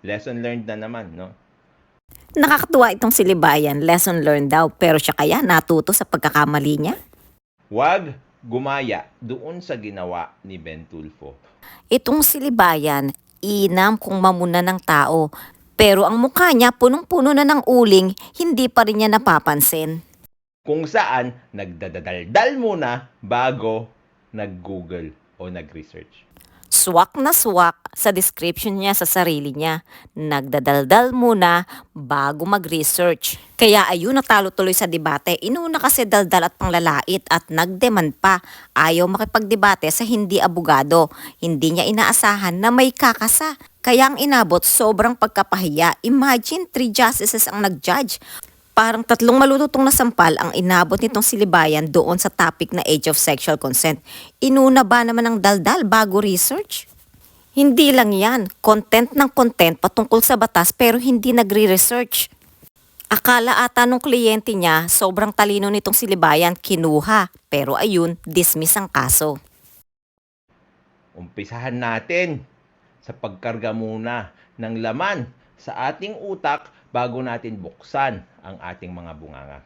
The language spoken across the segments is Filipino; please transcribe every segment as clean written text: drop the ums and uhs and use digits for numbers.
Lesson learned na naman, no? Nakakatuwa itong si Libayan, lesson learned daw, pero siya kaya natuto sa pagkakamali niya? Huwag gumaya doon sa ginawa ni Ben Tulfo. Itong si Libayan, inam kung mamuna ng tao, pero ang mukha niya punong-puno na ng uling, hindi pa rin niya napapansin. Kung saan nagdadaldal muna bago nag-Google o nag-research. Swak na swak sa description niya sa sarili niya. Nagdadaldal muna bago mag-research. Kaya ayun, natalo tuloy sa debate. Inuna kasi daldal at panglalait at nagdemand pa. Ayaw makipagdebate sa hindi abogado. Hindi niya inaasahan na may kakasa. Kaya ang inabot sobrang pagkapahiya. Imagine 3 justices ang nag-judge. Parang 3 malulutong na sampal ang inabot nitong si Libayan doon sa topic na age of sexual consent. Inuna ba naman ang daldal bago research? Hindi lang yan, content ng content patungkol sa batas pero hindi nagre-research. Akala ata nung kliyente niya sobrang talino nitong si Libayan kinuha, pero ayun, dismiss ang kaso. Umpisahan natin sa pagkarga muna ng laman sa ating utak bago natin buksan ang ating mga bunganga.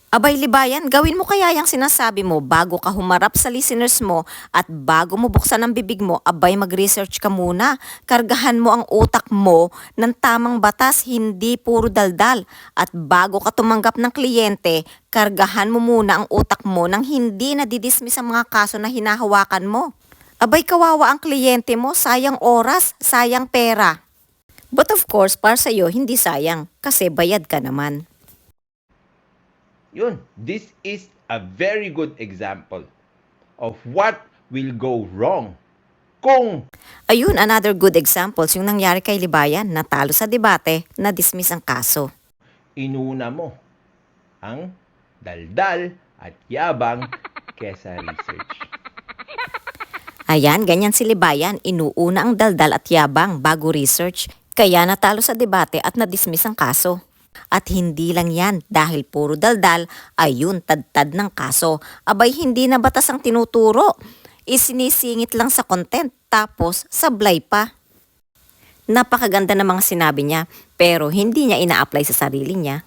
Abay Libayan, gawin mo kaya yung sinasabi mo bago ka humarap sa listeners mo at bago mo buksan ang bibig mo, abay mag-research ka muna. Kargahan mo ang utak mo ng tamang batas, hindi puro daldal. At bago ka tumanggap ng kliyente, kargahan mo muna ang utak mo nang hindi nadidismiss ang mga kaso na hinahawakan mo. Abay kawawa ang kliyente mo, sayang oras, sayang pera. But of course, para sa'yo, hindi sayang kasi bayad ka naman. Yun, this is a very good example of what will go wrong kung Ayun, another good examples yung nangyari kay Libayan, natalo sa debate, na-dismiss ang kaso. inuna mo ang daldal at yabang kesa research. Ayan, ganyan si Libayan, inuuna ang daldal at yabang bago research. Kaya natalo sa debate at na-dismiss ang kaso. At hindi lang yan, dahil puro daldal, ayun, tad-tad ng kaso. Abay, hindi na batas ang tinuturo. Isinisingit lang sa content, tapos sablay pa. Napakaganda ng mga sinabi niya, pero hindi niya ina-apply sa sarili niya.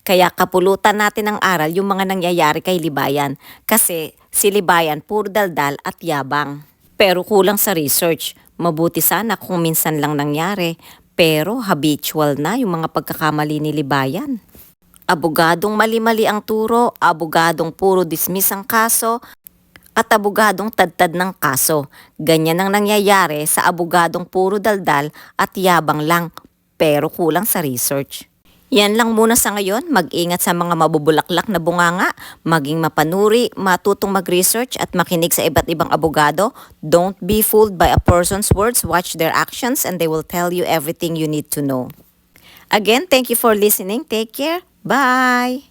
Kaya kapulutan natin ng aral yung mga nangyayari kay Libayan, kasi si Libayan puro daldal at yabang. Pero kulang sa research. Mabuti sana kung minsan lang nangyari, pero habitual na yung mga pagkakamali ni Libayan. Abogadong mali-mali ang turo, abogadong puro dismiss ang kaso, at abogadong tad-tad ng kaso. Ganyan ang nangyayari sa abogadong puro daldal at yabang lang, pero kulang sa research. Yan lang muna sa ngayon. Mag-ingat sa mga mabubulaklak na bunganga, maging mapanuri, matutong mag-research at makinig sa iba't ibang abogado. Don't be fooled by a person's words, watch their actions and they will tell you everything you need to know. Again, thank you for listening. Take care. Bye!